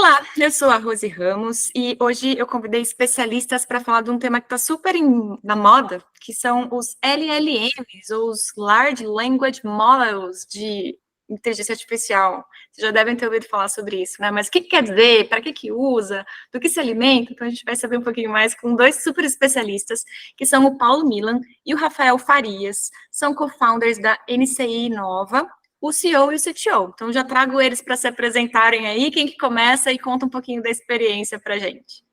Olá, eu sou a Rose Ramos e hoje eu convidei especialistas para falar de um tema que está super na moda, que são os LLMs, ou os Large Language Models de inteligência artificial. Vocês já devem ter ouvido falar sobre isso, né? Mas o que quer dizer? Para que usa? Do que se alimenta? Então a gente vai saber um pouquinho mais com dois super especialistas, que são o Paulo Milan e o Rafael Farias. São co-founders da NCI Nova, o CEO e o CTO. Então, já trago eles para se apresentarem aí. Quem que começa e conta um pouquinho da experiência para a gente.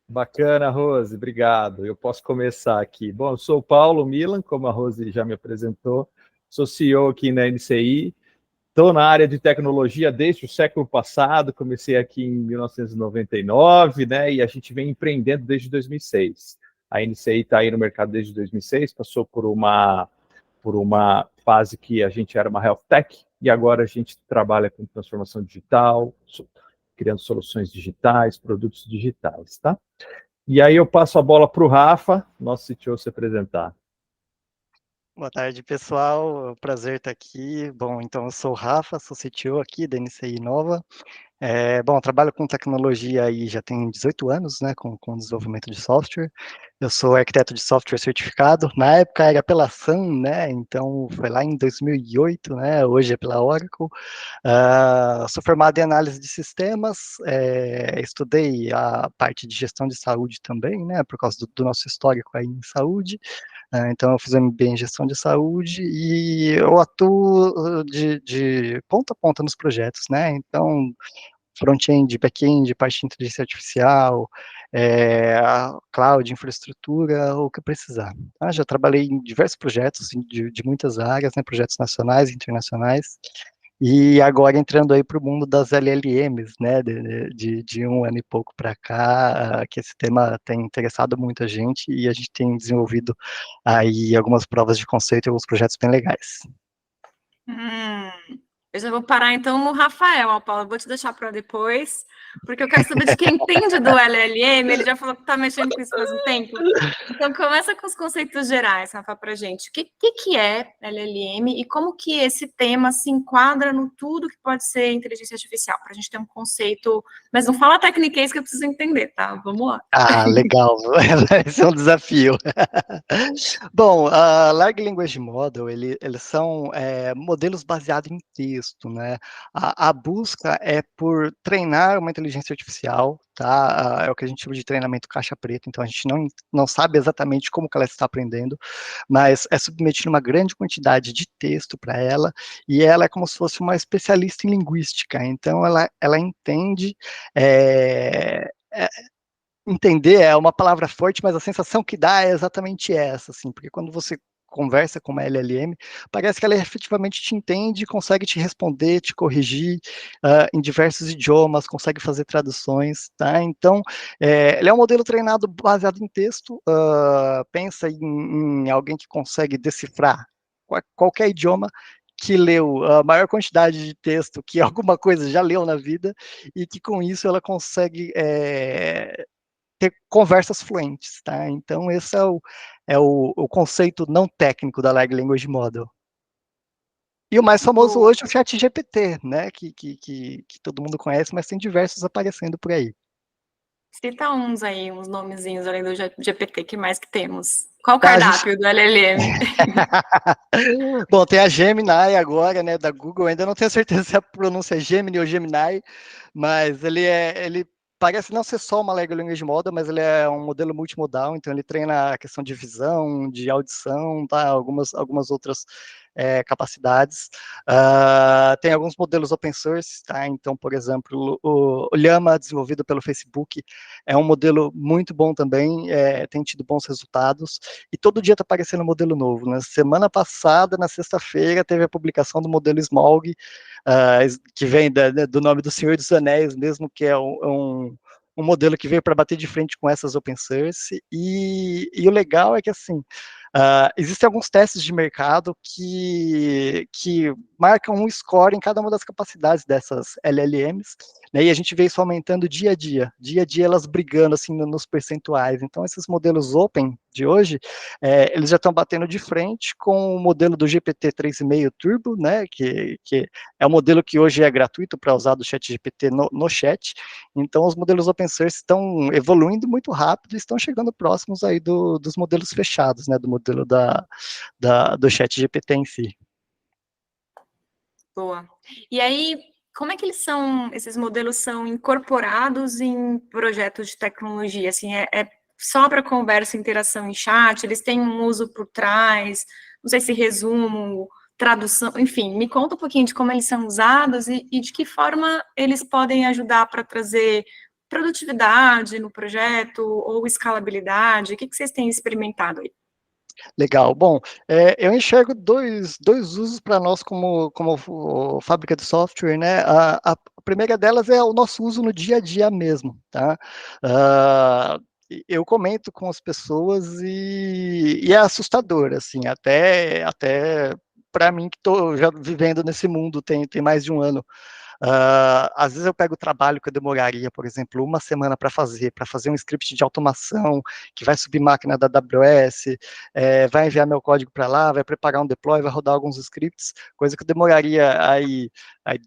Bacana, Rose, obrigado. Eu posso começar aqui. Bom, eu sou o Paulo Milan, como a Rose já me apresentou, sou CEO aqui na NCI, estou na área de tecnologia desde o século passado, comecei aqui em 1999, né, e a gente vem empreendendo desde 2006. A NCI está aí no mercado desde 2006, passou por uma fase que a gente era uma health tech, e agora a gente trabalha com transformação digital, criando soluções digitais, produtos digitais, tá? E aí eu passo a bola para o Rafa, nosso CTO, se apresentar. Boa tarde, pessoal. É um prazer estar aqui. Bom, então eu sou o Rafa, sou CTO aqui da NCI Nova. Bom, trabalho com tecnologia aí já tem 18 anos, né, com desenvolvimento de software. Eu sou arquiteto de software certificado. Na época era pela Sun, né, então foi lá em 2008, né, hoje é pela Oracle. Sou formado em análise de sistemas, estudei a parte de gestão de saúde também, né, por causa do nosso histórico aí em saúde. Então, eu fiz MBA em gestão de saúde e eu atuo de ponta a ponta nos projetos, né? Então, front-end, back-end, parte de inteligência artificial, cloud, infraestrutura, o que precisar. Tá? Já trabalhei em diversos projetos de muitas áreas, né? Projetos nacionais e internacionais. E agora entrando aí para o mundo das LLMs, né, de um ano e pouco para cá, que esse tema tem interessado muita gente e a gente tem desenvolvido aí algumas provas de conceito e alguns projetos bem legais. Eu já vou parar então no Rafael, Paulo. Eu vou te deixar para depois, porque eu quero saber de quem entende do LLM. Ele já falou que está mexendo com isso faz um tempo. Então, começa com os conceitos gerais, Rafa, para a gente. O que é LLM e como que esse tema se enquadra no tudo que pode ser inteligência artificial? Para a gente ter um conceito, mas não fala tecniquez que eu preciso entender, tá? Vamos lá. Legal. Esse é um desafio. Bom, a Large Language Model, eles são modelos baseados em texto, né? A busca é por treinar uma inteligência artificial, tá? É o que a gente chama de treinamento caixa preta, então a gente não sabe exatamente como que ela está aprendendo, mas é submetido uma grande quantidade de texto para ela, e ela é como se fosse uma especialista em linguística, então ela entende entender é uma palavra forte, mas a sensação que dá é exatamente essa, assim, porque quando você conversa com uma LLM, parece que ela efetivamente te entende, consegue te responder, te corrigir em diversos idiomas, consegue fazer traduções, tá? Então, ele é um modelo treinado baseado em texto, pensa em alguém que consegue decifrar qualquer idioma que leu a maior quantidade de texto que alguma coisa já leu na vida, e que com isso ela consegue ter conversas fluentes, tá? Então, esse é o conceito não técnico da Large Language Model. E o mais famoso hoje é o ChatGPT, né? Que todo mundo conhece, mas tem diversos aparecendo por aí. Cita uns aí, uns nomezinhos além do GPT, que mais que temos? Qual o cardápio do LLM? Bom, tem a Gemini agora, né, da Google, ainda não tenho certeza se a pronúncia é Gemini ou Gemini, mas ele parece não ser só uma Large Language Model, mas ele é um modelo multimodal, então ele treina a questão de visão, de audição, tá, algumas outras capacidades. Tem alguns modelos open source, tá, então, por exemplo, o Llama, desenvolvido pelo Facebook, é um modelo muito bom também, tem tido bons resultados, e todo dia está aparecendo um modelo novo. Na semana passada, na sexta-feira, teve a publicação do modelo Smaug, que vem do nome do Senhor dos Anéis mesmo, que é um modelo que veio para bater de frente com essas open source, e o legal é que, assim, Existem alguns testes de mercado que marcam um score em cada uma das capacidades dessas LLMs, né, e a gente vê isso aumentando dia a dia elas brigando assim nos percentuais. Então, esses modelos open de hoje, eles já estão batendo de frente com o modelo do GPT 3.5 Turbo, né, que é um modelo que hoje é gratuito para usar do ChatGPT no chat. Então, os modelos open source estão evoluindo muito rápido e estão chegando próximos aí dos modelos fechados, né, do modelo do ChatGPT em si. Boa. E aí, como é que esses modelos são incorporados em projetos de tecnologia? Assim, é só para conversa, interação em chat? Eles têm um uso por trás? Não sei se resumo, tradução, enfim, me conta um pouquinho de como eles são usados e de que forma eles podem ajudar para trazer produtividade no projeto ou escalabilidade. O que vocês têm experimentado aí? Legal. Bom, eu enxergo dois usos para nós como fábrica de software, né? A primeira delas é o nosso uso no dia a dia mesmo, tá? Eu comento com as pessoas e é assustador, assim, até para mim que estou já vivendo nesse mundo tem mais de um ano. Às vezes eu pego o trabalho que eu demoraria, por exemplo, uma semana para fazer um script de automação que vai subir máquina da AWS, vai enviar meu código para lá, vai preparar um deploy, vai rodar alguns scripts, coisa que eu demoraria aí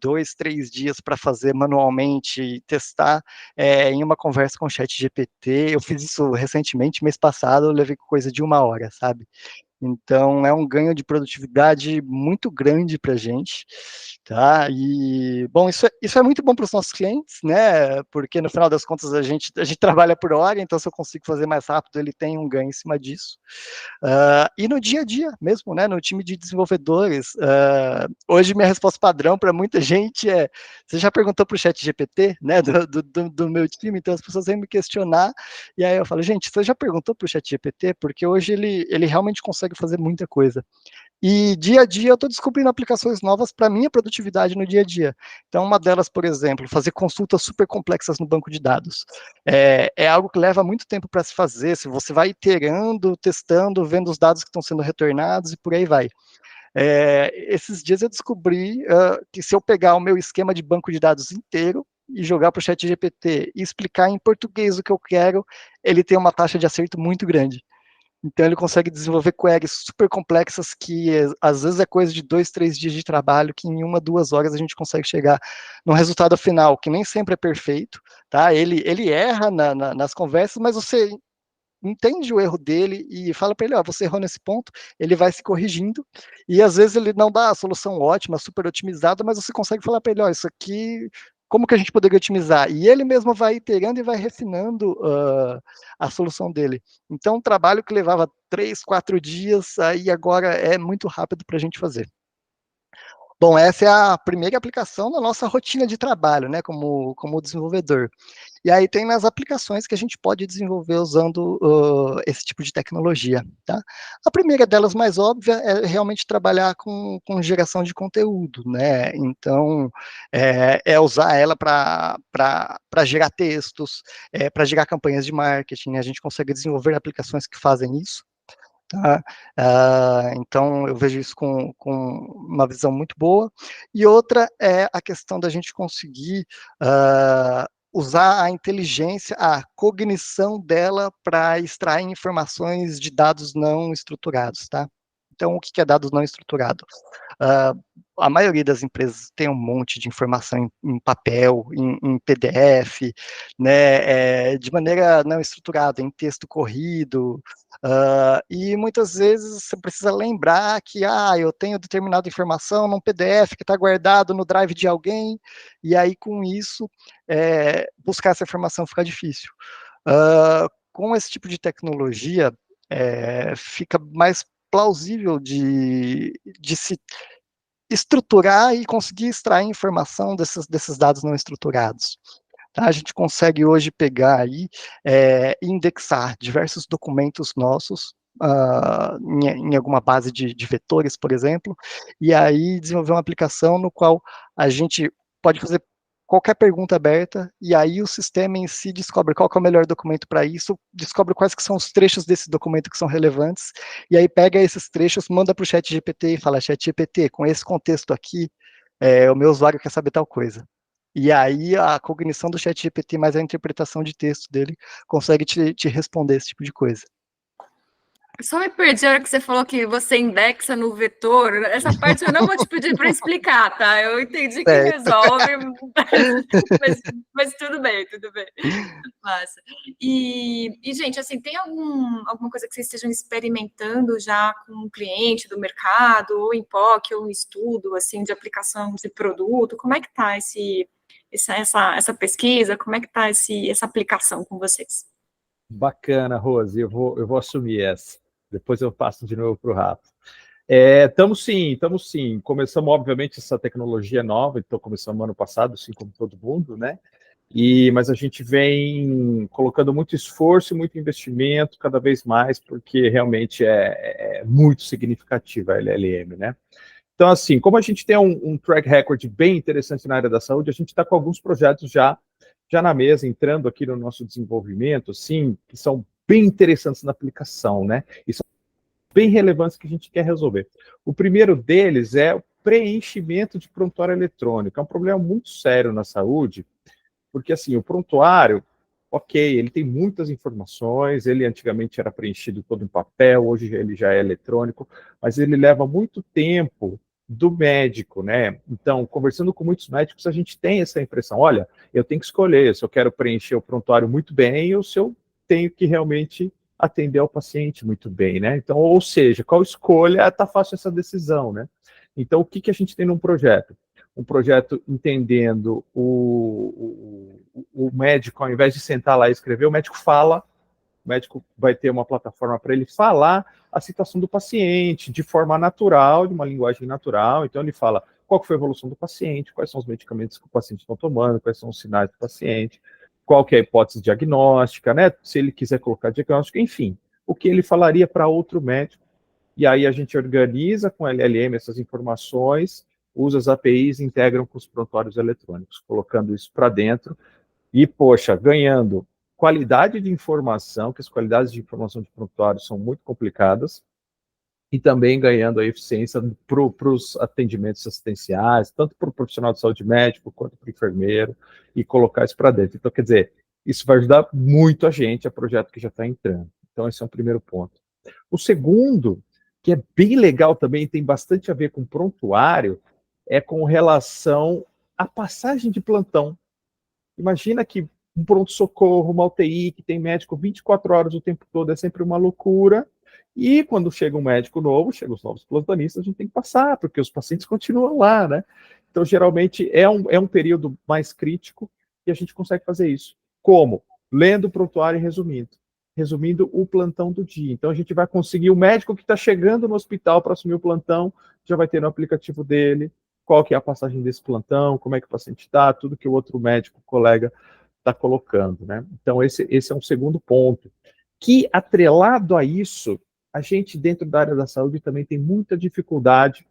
2, 3 dias para fazer manualmente e testar em uma conversa com o ChatGPT. Eu fiz isso recentemente, mês passado, eu levei coisa de 1 hora, sabe? Então, é um ganho de produtividade muito grande para a gente, tá? E, bom, isso é muito bom para os nossos clientes, né? Porque, no final das contas, a gente trabalha por hora, então, se eu consigo fazer mais rápido, ele tem um ganho em cima disso. E no dia a dia mesmo, né? No time de desenvolvedores, hoje minha resposta padrão para muita gente é: você já perguntou para o ChatGPT, né? Do meu time, então as pessoas vêm me questionar, e aí eu falo, gente, você já perguntou para o ChatGPT? Porque hoje ele realmente consegue fazer muita coisa. E dia a dia eu estou descobrindo aplicações novas para minha produtividade no dia a dia. Então, uma delas, por exemplo, fazer consultas super complexas no banco de dados. É algo que leva muito tempo para se fazer, se você vai iterando, testando, vendo os dados que estão sendo retornados e por aí vai. Esses dias eu descobri que se eu pegar o meu esquema de banco de dados inteiro e jogar para o ChatGPT e explicar em português o que eu quero, ele tem uma taxa de acerto muito grande. Então ele consegue desenvolver queries super complexas que às vezes é coisa de 2, 3 dias de trabalho, que em 1, 2 horas a gente consegue chegar num resultado final, que nem sempre é perfeito, tá? Ele erra nas conversas, mas você entende o erro dele e fala para ele, ó, você errou nesse ponto, ele vai se corrigindo, e às vezes ele não dá a solução ótima, super otimizada, mas você consegue falar para ele, ó, isso aqui, como que a gente poderia otimizar? E ele mesmo vai iterando e vai refinando a solução dele. Então, um trabalho que levava 3, 4 dias, aí agora é muito rápido para a gente fazer. Bom, essa é a primeira aplicação da nossa rotina de trabalho, né, como desenvolvedor. E aí tem nas aplicações que a gente pode desenvolver usando esse tipo de tecnologia, tá? A primeira delas, mais óbvia, é realmente trabalhar com geração de conteúdo, né? Então, usar ela para gerar textos, para gerar campanhas de marketing, né? A gente consegue desenvolver aplicações que fazem isso. Tá? Então, eu vejo isso com uma visão muito boa. E outra é a questão da gente conseguir usar a inteligência, a cognição dela para extrair informações de dados não estruturados, tá? Então, o que é dados não estruturado? A maioria das empresas tem um monte de informação em papel, em PDF, né, de maneira não estruturada, em texto corrido, e muitas vezes você precisa lembrar que, eu tenho determinada informação num PDF que está guardado no drive de alguém, e aí com isso, buscar essa informação fica difícil. Com esse tipo de tecnologia, fica mais plausível de se estruturar e conseguir extrair informação desses dados não estruturados. Tá? A gente consegue hoje pegar aí e indexar diversos documentos nossos em alguma base de vetores, por exemplo, e aí desenvolver uma aplicação no qual a gente pode fazer qualquer pergunta aberta, e aí o sistema em si descobre qual que é o melhor documento para isso, descobre quais que são os trechos desse documento que são relevantes, e aí pega esses trechos, manda para o ChatGPT e fala, ChatGPT, com esse contexto aqui, o meu usuário quer saber tal coisa. E aí a cognição do ChatGPT mais a interpretação de texto dele consegue te responder esse tipo de coisa. Eu só me perdi a hora que você falou que você indexa no vetor. Essa parte eu não vou te pedir para explicar, tá? Eu entendi que resolve, mas tudo bem, tudo bem. Massa. E, gente, assim, tem alguma coisa que vocês estejam experimentando já com um cliente do mercado, ou em POC, ou em estudo, assim, de aplicação de produto? Como é que tá essa pesquisa? Como é que tá essa aplicação com vocês? Bacana, Rose, eu vou assumir essa. Depois eu passo de novo para o Rafa. Estamos sim. Começamos, obviamente, essa tecnologia nova, então começamos ano passado, assim como todo mundo, né? Mas a gente vem colocando muito esforço e muito investimento cada vez mais, porque realmente é muito significativa a LLM, né? Então, assim, como a gente tem um track record bem interessante na área da saúde, a gente está com alguns projetos já na mesa, entrando aqui no nosso desenvolvimento, assim, que são bem interessantes na aplicação, né? E são bem relevantes que a gente quer resolver. O primeiro deles é o preenchimento de prontuário eletrônico. É um problema muito sério na saúde, porque, assim, o prontuário, ok, ele tem muitas informações, ele antigamente era preenchido todo em papel, hoje ele já é eletrônico, mas ele leva muito tempo do médico, né? Então, conversando com muitos médicos, a gente tem essa impressão, olha, eu tenho que escolher se eu quero preencher o prontuário muito bem ou se eu tenho que realmente atender ao paciente muito bem, né? Então, ou seja, qual escolha, está fácil essa decisão, né? Então, o que a gente tem num projeto? Um projeto entendendo o médico, ao invés de sentar lá e escrever, o médico fala, o médico vai ter uma plataforma para ele falar a situação do paciente de forma natural, de uma linguagem natural. Então, ele fala qual foi a evolução do paciente, quais são os medicamentos que o paciente está tomando, quais são os sinais do paciente, qual que é a hipótese diagnóstica, né? Se ele quiser colocar diagnóstico, enfim, o que ele falaria para outro médico. E aí a gente organiza com LLM essas informações, usa as APIs e integram com os prontuários eletrônicos, colocando isso para dentro e, poxa, ganhando qualidade de informação, que as qualidades de informação de prontuário são muito complicadas, e também ganhando a eficiência para os atendimentos assistenciais, tanto para o profissional de saúde médico quanto para o enfermeiro, e colocar isso para dentro. Então, quer dizer, isso vai ajudar muito a gente, a projeto que já está entrando. Então, esse é o primeiro ponto. O segundo, que é bem legal também, tem bastante a ver com prontuário, é com relação à passagem de plantão. Imagina que um pronto-socorro, uma UTI, que tem médico 24 horas o tempo todo, é sempre uma loucura. E quando chega um médico novo, chegam os novos plantonistas, a gente tem que passar, porque os pacientes continuam lá, né? Então, geralmente, é um período mais crítico e a gente consegue fazer isso. Como? Lendo o prontuário e resumindo o plantão do dia. Então, a gente vai conseguir o médico que está chegando no hospital para assumir o plantão, já vai ter no aplicativo dele, qual que é a passagem desse plantão, como é que o paciente está, tudo que o outro médico, colega, está colocando, né? Então, esse é um segundo ponto. Que, atrelado a isso, a gente, dentro da área da saúde, também tem muita dificuldade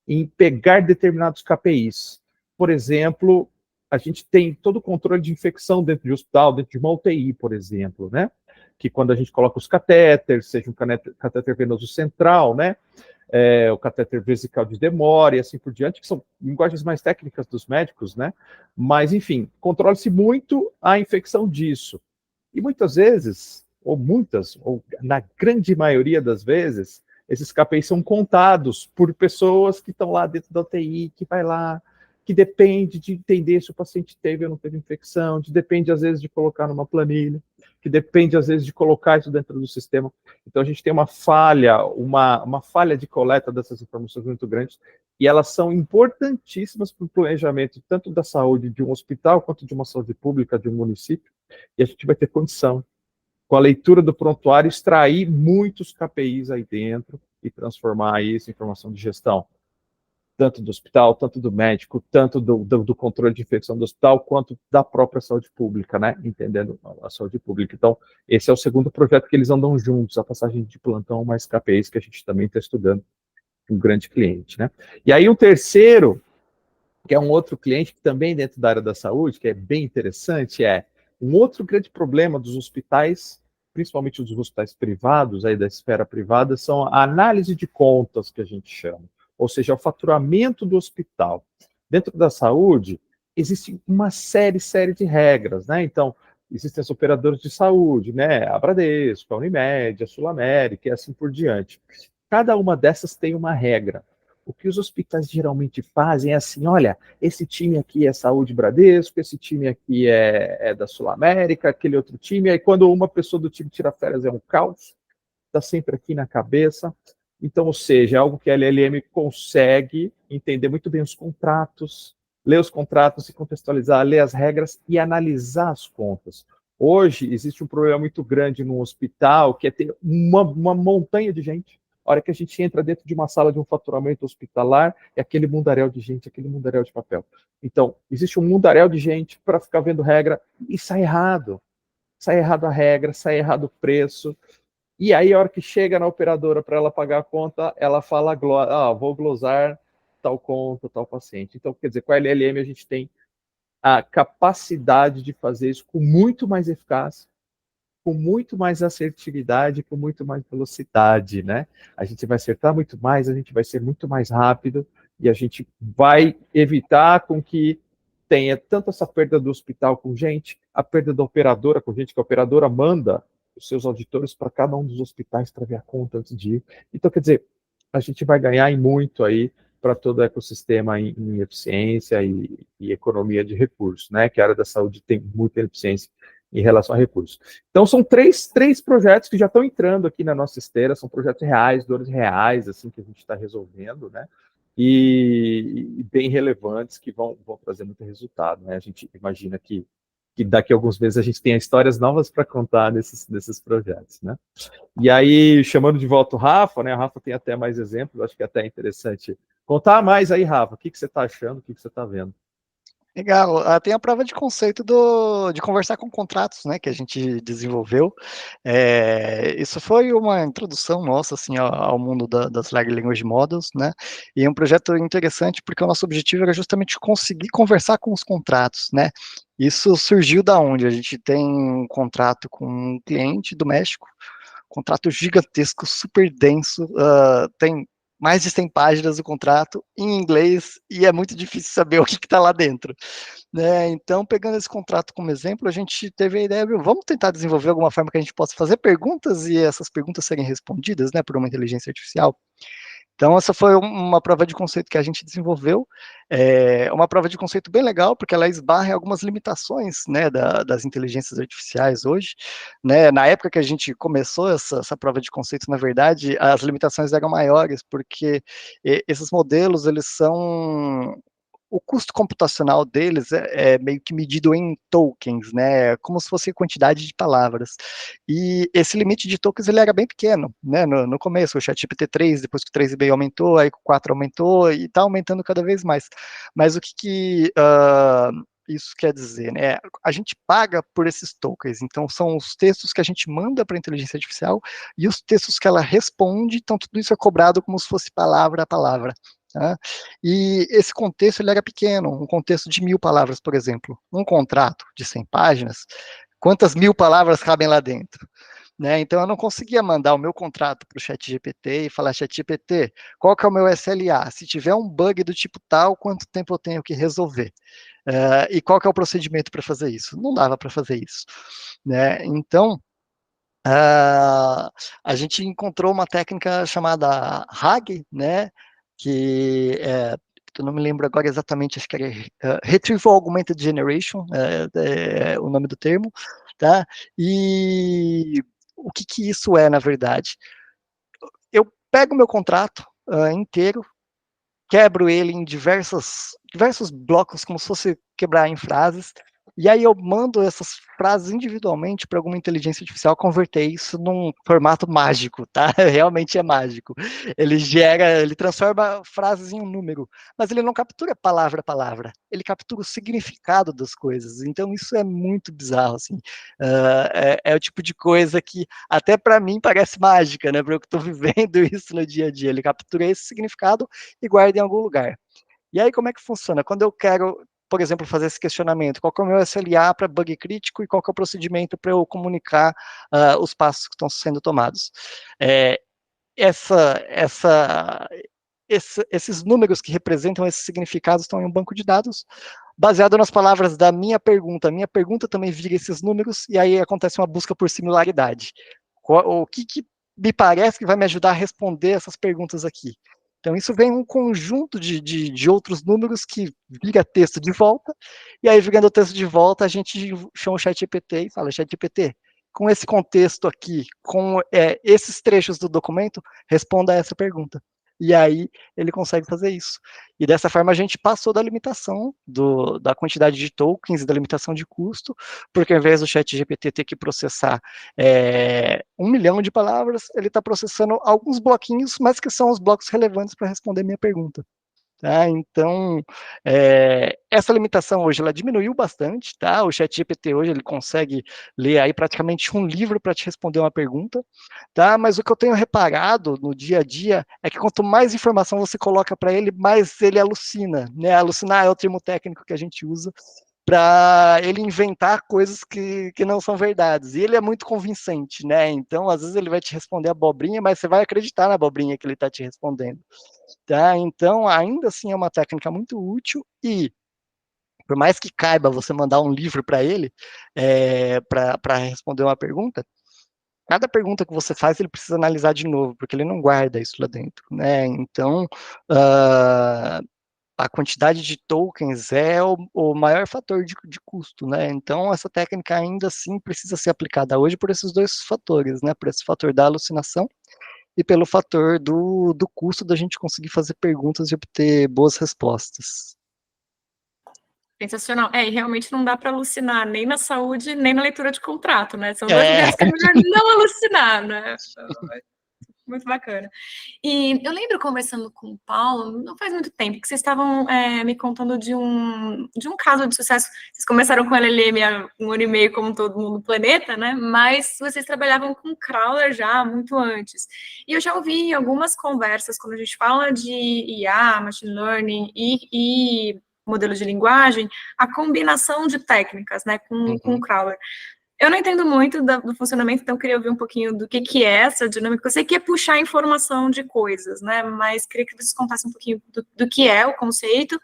em pegar determinados KPIs. Por exemplo, a gente tem todo o controle de infecção dentro de hospital, dentro de uma UTI, por exemplo, né? Que quando a gente coloca os catéteres, seja um catéter venoso central, né? O catéter vesical de demora e assim por diante, que são linguagens mais técnicas dos médicos, né? Mas, enfim, controla-se muito a infecção disso. E muitas vezes, ou na grande maioria das vezes, esses KPIs são contados por pessoas que estão lá dentro da UTI, que vai lá, que depende de entender se o paciente teve ou não teve infecção, depende, às vezes, de colocar numa planilha, que depende, às vezes, de colocar isso dentro do sistema. Então, a gente tem uma falha de coleta dessas informações muito grande, e elas são importantíssimas para o planejamento, tanto da saúde de um hospital, quanto de uma saúde pública de um município, e a gente vai ter condição, com a leitura do prontuário, extrair muitos KPIs aí dentro e transformar isso em informação de gestão, tanto do hospital, tanto do médico, tanto do controle de infecção do hospital, quanto da própria saúde pública, né? Entendendo a saúde pública. Então, esse é o segundo projeto que eles andam juntos, a passagem de plantão mais KPIs, que a gente também está estudando com um grande cliente, né? E aí, o terceiro, que é um outro cliente que também dentro da área da saúde, que é bem interessante, é um outro grande problema dos hospitais, principalmente dos hospitais privados, aí da esfera privada, são a análise de contas, que a gente chama, ou seja, o faturamento do hospital. Dentro da saúde, existe uma série de regras, né? Então, existem as operadoras de saúde, né? A Bradesco, a Unimed, a Sul América e assim por diante. Cada uma dessas tem uma regra. O que os hospitais geralmente fazem é assim, olha, esse time aqui é Saúde Bradesco, esse time aqui é da Sul América, aquele outro time, aí quando uma pessoa do time tira férias é um caos, está sempre aqui na cabeça. Então, ou seja, é algo que a LLM consegue entender muito bem os contratos, ler os contratos, se contextualizar, ler as regras e analisar as contas. Hoje, existe um problema muito grande no hospital, que é ter uma montanha de gente. A hora que a gente entra dentro de uma sala de um faturamento hospitalar, é aquele mundaréu de gente, aquele mundaréu de papel. Então, existe um mundaréu de gente para ficar vendo regra e sai errado. Sai errado a regra, sai errado o preço. E aí, a hora que chega na operadora para ela pagar a conta, ela fala, vou glosar tal conta, tal paciente. Então, quer dizer, com a LLM a gente tem a capacidade de fazer isso com muito mais eficácia, com muito mais assertividade, com muito mais velocidade, né? A gente vai acertar muito mais, a gente vai ser muito mais rápido e a gente vai evitar com que tenha tanto essa perda do hospital com gente, a perda da operadora com gente, que a operadora manda os seus auditores para cada um dos hospitais para ver a conta antes de ir. Então, quer dizer, a gente vai ganhar em muito aí para todo o ecossistema em eficiência e economia de recursos, né? Que a área da saúde tem muita eficiência em relação a recursos. Então, são três projetos que já estão entrando aqui na nossa esteira, são projetos reais, dores reais, assim, que a gente está resolvendo, né? E bem relevantes, que vão trazer muito resultado, né? A gente imagina que daqui a alguns meses a gente tenha histórias novas para contar nesses projetos, né? E aí, chamando de volta o Rafa, né? A Rafa tem até mais exemplos, acho que é até interessante contar mais aí, Rafa, o que você está achando, o que você está vendo? Legal. Tem a prova de conceito de conversar com contratos, né, que a gente desenvolveu. Isso foi uma introdução nossa, assim, ao mundo das Large Language Models, né, e é um projeto interessante porque o nosso objetivo era justamente conseguir conversar com os contratos, né. Isso surgiu da onde? A gente tem um contrato com um cliente do México, contrato gigantesco, super denso, tem mais de 100 páginas o contrato em inglês e é muito difícil saber o que está lá dentro, né? Então, pegando esse contrato como exemplo, a gente teve a ideia, vamos tentar desenvolver alguma forma que a gente possa fazer perguntas e essas perguntas serem respondidas, né, por uma inteligência artificial. Então, essa foi uma prova de conceito que a gente desenvolveu, uma prova de conceito bem legal, porque ela esbarra em algumas limitações, né, das inteligências artificiais hoje, né, na época que a gente começou essa prova de conceito, na verdade, as limitações eram maiores, porque esses modelos, eles são o custo computacional deles é meio que medido em tokens, né, como se fosse quantidade de palavras. E esse limite de tokens ele era bem pequeno, né, no começo, o ChatGPT 3, depois que o 3,5 aumentou, aí o 4 aumentou, e está aumentando cada vez mais. Mas o que isso quer dizer, né? A gente paga por esses tokens, então são os textos que a gente manda para a inteligência artificial e os textos que ela responde, então tudo isso é cobrado como se fosse palavra a palavra. Tá? E esse contexto ele era pequeno, um contexto de 1.000 palavras, por exemplo. Um contrato de 100 páginas, quantas 1.000 palavras cabem lá dentro? Né? Então, eu não conseguia mandar o meu contrato para o ChatGPT e falar, ChatGPT, qual que é o meu SLA? Se tiver um bug do tipo tal, quanto tempo eu tenho que resolver? E qual que é o procedimento para fazer isso? Não dava para fazer isso. Né? Então, a gente encontrou uma técnica chamada RAG, né, que eu não me lembro agora exatamente, acho que era Retrieval Augmented Generation, é o nome do termo, tá? E o que isso é, na verdade? Eu pego o meu contrato inteiro, quebro ele em diversos blocos, como se fosse quebrar em frases, e aí eu mando essas frases individualmente para alguma inteligência artificial converter isso num formato mágico, tá? Realmente é mágico. Ele transforma frases em um número, mas ele não captura palavra a palavra, ele captura o significado das coisas. Então isso é muito bizarro, assim. É o tipo de coisa que até para mim parece mágica, né? Porque eu estou vivendo isso no dia a dia. Ele captura esse significado e guarda em algum lugar. E aí, como é que funciona? Quando eu quero, por exemplo, fazer esse questionamento, qual que é o meu SLA para bug crítico e qual que é o procedimento para eu comunicar os passos que estão sendo tomados? Essa, esses números que representam esses significados estão em um banco de dados, baseado nas palavras da minha pergunta. A minha pergunta também vira esses números, e aí acontece uma busca por similaridade. O que me parece que vai me ajudar a responder essas perguntas aqui? Então, isso vem um conjunto de outros números que vira texto de volta, e aí, virando o texto de volta, a gente chama o ChatGPT e fala, ChatGPT, com esse contexto aqui, com esses trechos do documento, responda a essa pergunta. E aí ele consegue fazer isso. E dessa forma a gente passou da limitação da quantidade de tokens e da limitação de custo, porque ao invés do ChatGPT ter que processar 1 milhão de palavras, ele está processando alguns bloquinhos, mas que são os blocos relevantes para responder minha pergunta. Tá? Então, essa limitação hoje, ela diminuiu bastante, tá? O ChatGPT hoje, ele consegue ler aí praticamente um livro para te responder uma pergunta, tá? Mas o que eu tenho reparado no dia a dia é que quanto mais informação você coloca para ele, mais ele alucina, né? Alucinar é o termo técnico que a gente usa para ele inventar coisas que não são verdades. E ele é muito convincente, né? Então, às vezes ele vai te responder abobrinha, mas você vai acreditar na abobrinha que ele está te respondendo. Tá? Então, ainda assim é uma técnica muito útil e, por mais que caiba você mandar um livro para ele, para responder uma pergunta, cada pergunta que você faz, ele precisa analisar de novo, porque ele não guarda isso lá dentro, né? Então, a quantidade de tokens é o maior fator de custo, né? Então, essa técnica ainda assim precisa ser aplicada hoje por esses dois fatores, né? Por esse fator da alucinação e pelo fator do custo da gente conseguir fazer perguntas e obter boas respostas. Sensacional. E realmente não dá para alucinar nem na saúde, nem na leitura de contrato, né? São dois lugares que é melhor não alucinar, né? Muito bacana. E eu lembro conversando com o Paulo, não faz muito tempo, que vocês estavam me contando de um caso de sucesso. Vocês começaram com LLM há 1 ano e meio, como todo mundo no planeta, né? Mas vocês trabalhavam com crawler já muito antes. E eu já ouvi algumas conversas, quando a gente fala de IA, machine learning e modelo de linguagem, a combinação de técnicas, né, com o crawler. Eu não entendo muito do funcionamento, então queria ouvir um pouquinho do que é essa dinâmica. Eu sei que é puxar informação de coisas, né? Mas queria que vocês contassem um pouquinho do que é o conceito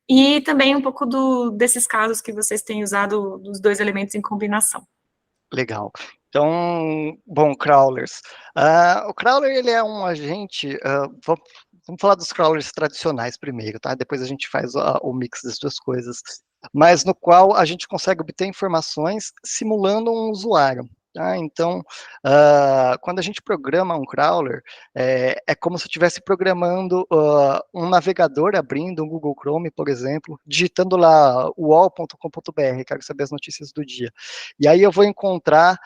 e também um pouco desses casos que vocês têm usado dos dois elementos em combinação. Legal. Então, bom, crawlers. O crawler, ele é um agente... vamos falar dos crawlers tradicionais primeiro, tá? Depois a gente faz o mix das duas coisas. Mas no qual a gente consegue obter informações simulando um usuário. Tá? Então, quando a gente programa um crawler, é como se eu estivesse programando um navegador abrindo um Google Chrome, por exemplo, digitando lá uol.com.br, quero saber as notícias do dia. E aí eu vou encontrar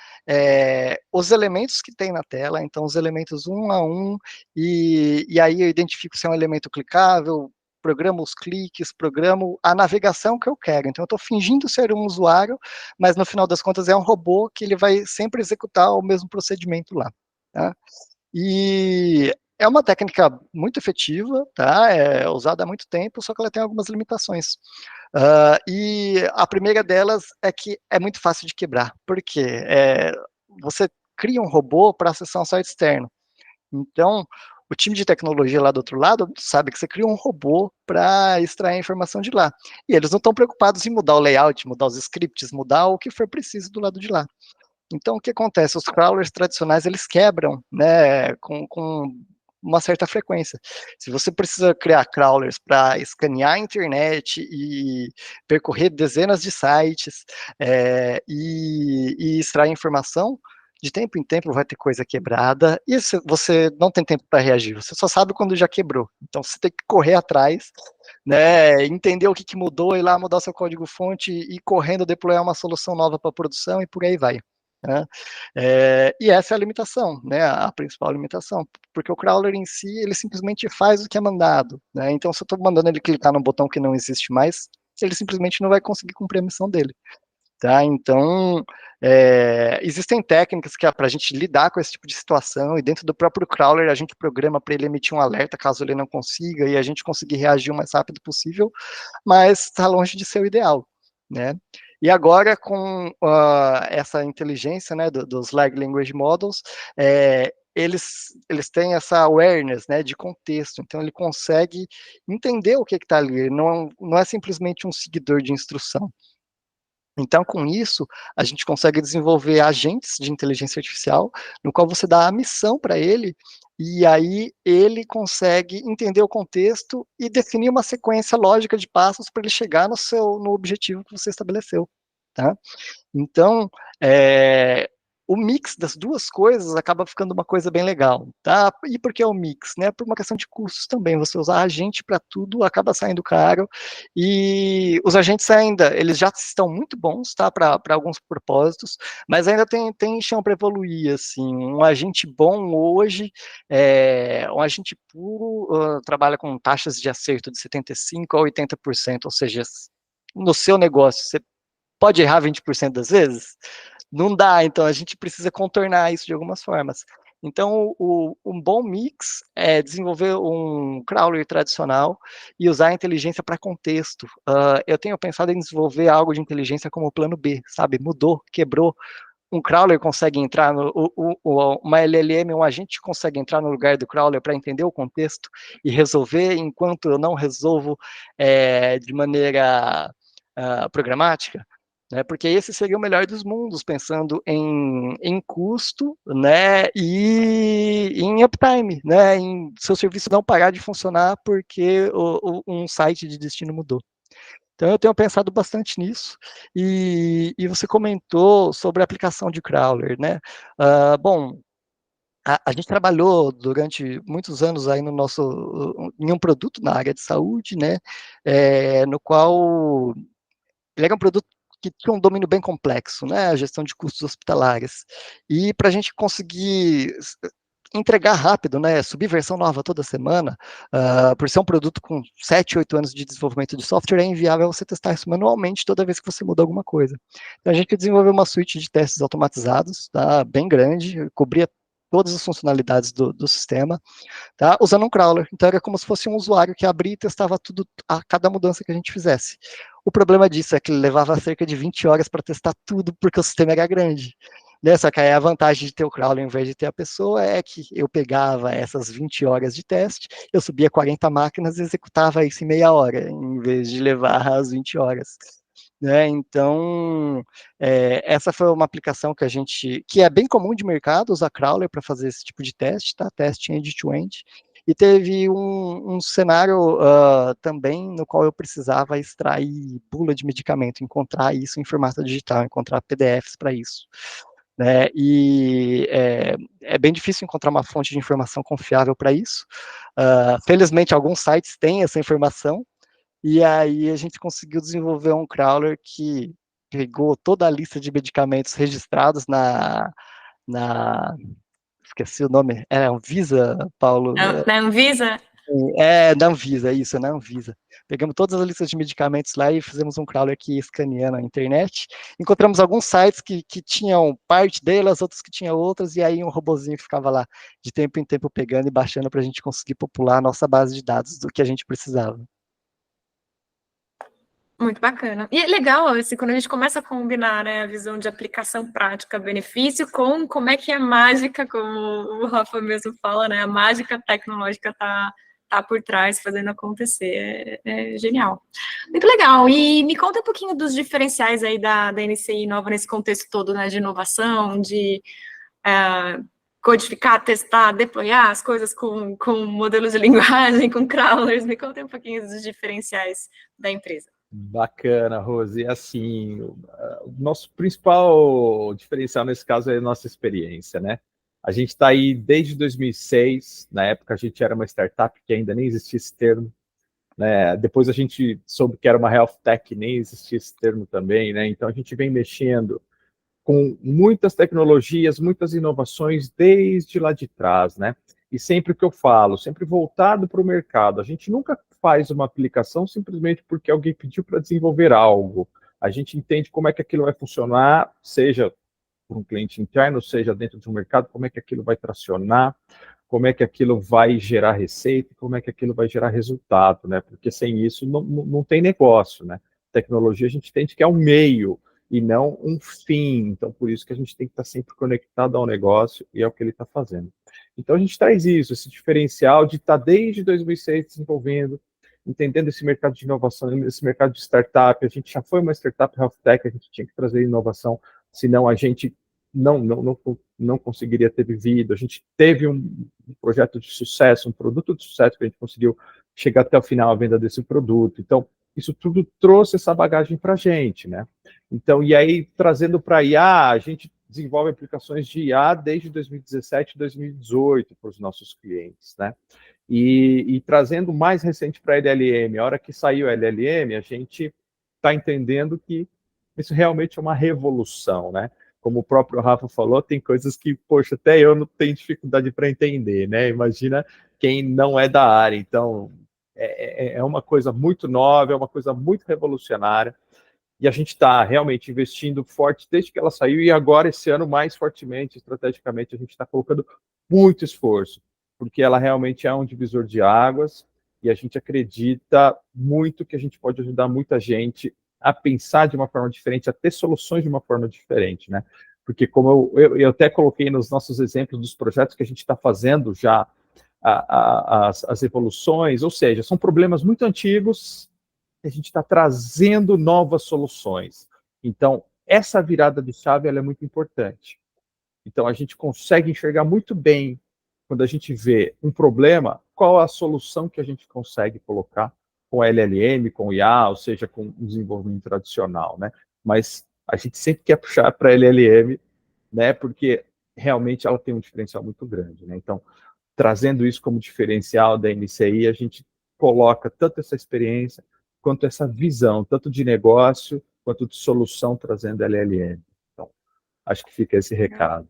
os elementos que tem na tela, então os elementos um a um, e aí eu identifico se é um elemento clicável, programo os cliques, programo a navegação que eu quero. Então, eu estou fingindo ser um usuário, mas no final das contas é um robô que ele vai sempre executar o mesmo procedimento lá. Tá? E é uma técnica muito efetiva, tá? É usada há muito tempo, só que ela tem algumas limitações. E a primeira delas é que é muito fácil de quebrar. Por quê? Você cria um robô para acessar um site externo. Então, o time de tecnologia lá do outro lado sabe que você cria um robô para extrair a informação de lá. E eles não estão preocupados em mudar o layout, mudar os scripts, mudar o que for preciso do lado de lá. Então, o que acontece? Os crawlers tradicionais, eles quebram, né, com uma certa frequência. Se você precisa criar crawlers para escanear a internet e percorrer dezenas de sites e extrair informação, de tempo em tempo vai ter coisa quebrada, e você não tem tempo para reagir, você só sabe quando já quebrou. Então você tem que correr atrás, né, entender o que mudou, ir lá mudar seu código-fonte e correndo deployar uma solução nova para produção e por aí vai. Né? E essa é a limitação, né, a principal limitação, porque o crawler em si, ele simplesmente faz o que é mandado. Né? Então se eu estou mandando ele clicar num botão que não existe mais, ele simplesmente não vai conseguir cumprir a missão dele. Tá? Então, existem técnicas que para a gente lidar com esse tipo de situação, e dentro do próprio crawler a gente programa para ele emitir um alerta caso ele não consiga, e a gente conseguir reagir o mais rápido possível, mas está longe de ser o ideal, né? E agora, com essa inteligência, né, dos Large Language Models, eles têm essa awareness, né, de contexto, então ele consegue entender o que está ali, não é simplesmente um seguidor de instrução. Então, com isso, a gente consegue desenvolver agentes de inteligência artificial, no qual você dá a missão para ele, e aí ele consegue entender o contexto e definir uma sequência lógica de passos para ele chegar no objetivo que você estabeleceu, tá? Então, o mix das duas coisas acaba ficando uma coisa bem legal, tá? E por que é o mix, né? Por uma questão de custos também, você usar agente para tudo acaba saindo caro, e os agentes ainda, eles já estão muito bons, tá? Para alguns propósitos, mas ainda tem chão para evoluir, assim. Um agente bom hoje, um agente puro, trabalha com taxas de acerto de 75% a 80%, ou seja, no seu negócio, você pode errar 20% das vezes? Não dá, então a gente precisa contornar isso de algumas formas. Então, um bom mix é desenvolver um crawler tradicional e usar a inteligência para contexto. Eu tenho pensado em desenvolver algo de inteligência como o plano B, sabe? Mudou, quebrou. Um crawler consegue entrar, uma LLM, um agente consegue entrar no lugar do crawler para entender o contexto e resolver, enquanto eu não resolvo de maneira programática, né? Porque esse seria o melhor dos mundos, pensando em custo, né? E em uptime, né? Em seu serviço não parar de funcionar porque um site de destino mudou. Então, eu tenho pensado bastante nisso, e você comentou sobre a aplicação de crawler, né? Bom, a gente trabalhou durante muitos anos aí em um produto na área de saúde, né? No qual ele era um produto que tinha um domínio bem complexo, né? A gestão de custos hospitalares. E para a gente conseguir entregar rápido, né, subir versão nova toda semana, por ser um produto com 7, 8 anos de desenvolvimento de software, é inviável você testar isso manualmente toda vez que você muda alguma coisa. Então, a gente desenvolveu uma suite de testes automatizados, tá, bem grande, cobria todas as funcionalidades do sistema, tá, usando um crawler. Então, era como se fosse um usuário que abria e testava tudo, a cada mudança que a gente fizesse. O problema disso é que ele levava cerca de 20 horas para testar tudo, porque o sistema era grande. Né? Só que aí a vantagem de ter o crawler, ao invés de ter a pessoa, é que eu pegava essas 20 horas de teste, eu subia 40 máquinas e executava isso em meia hora, em vez de levar as 20 horas. Né? Então, essa foi uma aplicação que é bem comum de mercado, usar crawler para fazer esse tipo de teste, tá? Teste end-to-end. E teve um cenário também no qual eu precisava extrair bula de medicamento, encontrar isso em formato digital, encontrar PDFs para isso. Né? E é bem difícil encontrar uma fonte de informação confiável para isso. Felizmente, alguns sites têm essa informação, e aí a gente conseguiu desenvolver um crawler que pegou toda a lista de medicamentos registrados esqueci o nome, é Anvisa, Paulo? Na Anvisa? Da Anvisa, isso, na Anvisa. Pegamos todas as listas de medicamentos lá e fizemos um crawler aqui escaneando a internet. Encontramos alguns sites que tinham parte delas, outros que tinham outras, e aí um robozinho ficava lá de tempo em tempo pegando e baixando para a gente conseguir popular a nossa base de dados do que a gente precisava. Muito bacana. E é legal, assim, quando a gente começa a combinar, né, a visão de aplicação prática, benefício, com como é que a mágica, como o Rafa mesmo fala, né, a mágica tecnológica tá por trás, fazendo acontecer. É genial. Muito legal. E me conta um pouquinho dos diferenciais aí da NCI Nova nesse contexto todo, né, de inovação, de codificar, testar, deployar as coisas com modelos de linguagem, com crawlers. Me conta um pouquinho dos diferenciais da empresa. Bacana, Rose. Assim, o nosso principal diferencial nesse caso é a nossa experiência, né? A gente está aí desde 2006, na época a gente era uma startup que ainda nem existia esse termo, né? Depois a gente soube que era uma health tech, nem existia esse termo também, né? Então a gente vem mexendo com muitas tecnologias, muitas inovações desde lá de trás, né? E sempre o que eu falo, sempre voltado para o mercado. A gente nunca faz uma aplicação simplesmente porque alguém pediu para desenvolver algo. A gente entende como é que aquilo vai funcionar, seja para um cliente interno, seja dentro de um mercado, como é que aquilo vai tracionar, como é que aquilo vai gerar receita, como é que aquilo vai gerar resultado, né? Porque sem isso não tem negócio, né? Tecnologia a gente entende que é um meio e não um fim. Então, por isso que a gente tem que estar sempre conectado ao negócio e ao que ele está fazendo. Então, a gente traz isso, esse diferencial de estar desde 2006 desenvolvendo, entendendo esse mercado de inovação, esse mercado de startup. A gente já foi uma startup health tech, a gente tinha que trazer inovação, senão a gente não conseguiria ter vivido. A gente teve um projeto de sucesso, um produto de sucesso que a gente conseguiu chegar até o final a venda desse produto. Então, isso tudo trouxe essa bagagem para a gente, né? Então, e aí, trazendo para IA, a gente desenvolve aplicações de IA desde 2017 e 2018 para os nossos clientes, né? E trazendo mais recente para a LLM, a hora que saiu a LLM, a gente está entendendo que isso realmente é uma revolução, né? Como o próprio Rafa falou, tem coisas que, poxa, até eu não tenho dificuldade para entender, né? Imagina quem não é da área. Então, é uma coisa muito nova, é uma coisa muito revolucionária, e a gente está realmente investindo forte desde que ela saiu, e agora, esse ano, mais fortemente, estrategicamente, a gente está colocando muito esforço, porque ela realmente é um divisor de águas, e a gente acredita muito que a gente pode ajudar muita gente a pensar de uma forma diferente, a ter soluções de uma forma diferente, né? Porque como eu até coloquei nos nossos exemplos dos projetos que a gente está fazendo já, as evoluções, ou seja, são problemas muito antigos, a gente está trazendo novas soluções. Então, essa virada de chave ela é muito importante. Então, a gente consegue enxergar muito bem, quando a gente vê um problema, qual a solução que a gente consegue colocar com LLM, com IA, ou seja, com um desenvolvimento tradicional, né? Mas a gente sempre quer puxar para LLM, né? Porque realmente ela tem um diferencial muito grande, né? Então, trazendo isso como diferencial da NCI, a gente coloca tanto essa experiência quanto essa visão, tanto de negócio quanto de solução, trazendo LLM. Então, acho que fica esse recado.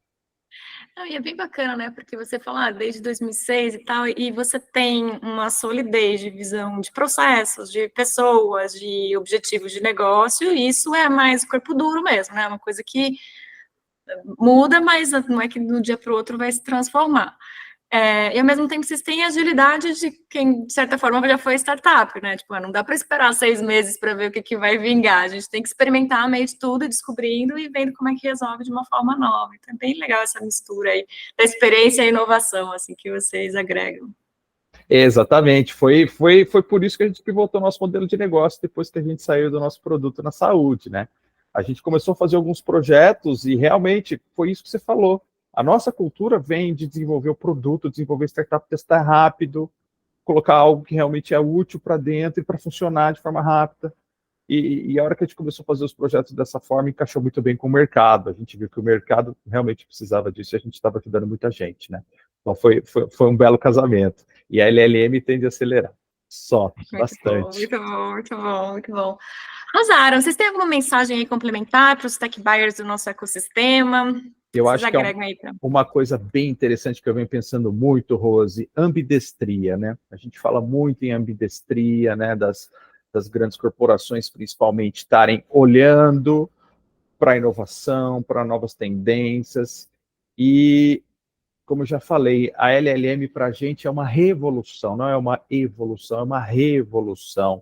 Não, e é bem bacana, né? Porque você fala desde 2006 e tal, e você tem uma solidez de visão de processos, de pessoas, de objetivos de negócio, e isso é mais corpo duro mesmo, né? Uma coisa que muda, mas não é que do dia para o outro vai se transformar. E ao mesmo tempo vocês têm a agilidade de quem, de certa forma, já foi startup, né? Tipo, não dá para esperar 6 meses para ver o que vai vingar. A gente tem que experimentar meio de tudo, descobrindo e vendo como é que resolve de uma forma nova. Então é bem legal essa mistura aí da experiência e inovação, assim, que vocês agregam. Exatamente, foi por isso que a gente pivotou nosso modelo de negócio depois que a gente saiu do nosso produto na saúde, né? A gente começou a fazer alguns projetos e realmente foi isso que você falou. A nossa cultura vem de desenvolver o produto, desenvolver startup, testar rápido, colocar algo que realmente é útil para dentro e para funcionar de forma rápida. E a hora que a gente começou a fazer os projetos dessa forma, encaixou muito bem com o mercado. A gente viu que o mercado realmente precisava disso e a gente estava ajudando muita gente, né? Então foi um belo casamento. E a LLM tende a acelerar. Só, bastante. Muito bom, muito bom, muito bom. Arrasaram. Vocês têm alguma mensagem aí complementar para os tech buyers do nosso ecossistema? Eu acho que é uma coisa bem interessante que eu venho pensando muito, Rose, ambidestria, né? A gente fala muito em ambidestria, né? Das grandes corporações, principalmente, estarem olhando para a inovação, para novas tendências. E, como eu já falei, a LLM para a gente é uma revolução, não é uma evolução, é uma revolução.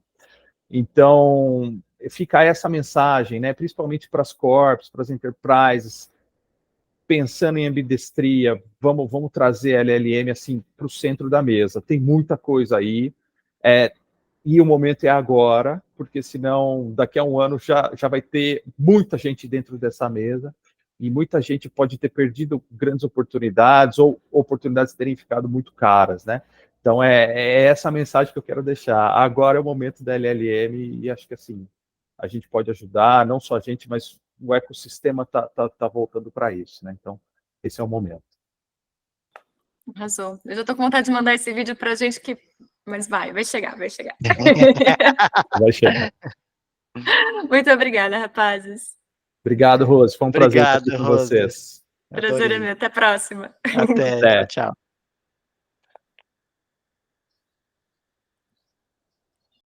Então, fica essa mensagem, né? Principalmente para as corps, para as enterprises, pensando em ambidestria, vamos trazer a LLM assim para o centro da mesa. Tem muita coisa aí, e o momento é agora, porque senão daqui a um ano já vai ter muita gente dentro dessa mesa, e muita gente pode ter perdido grandes oportunidades, ou oportunidades terem ficado muito caras, né? Então é essa mensagem que eu quero deixar. Agora é o momento da LLM, e acho que assim, a gente pode ajudar, não só a gente, mas o ecossistema tá voltando para isso, né? Então, esse é o momento. Arrasou. Eu já estou com vontade de mandar esse vídeo para a gente mas vai chegar. Vai chegar. Muito obrigada, rapazes. Obrigado, Rose. Foi um prazer estar aqui com vocês. Prazer é meu. Até a próxima. Até. Tchau.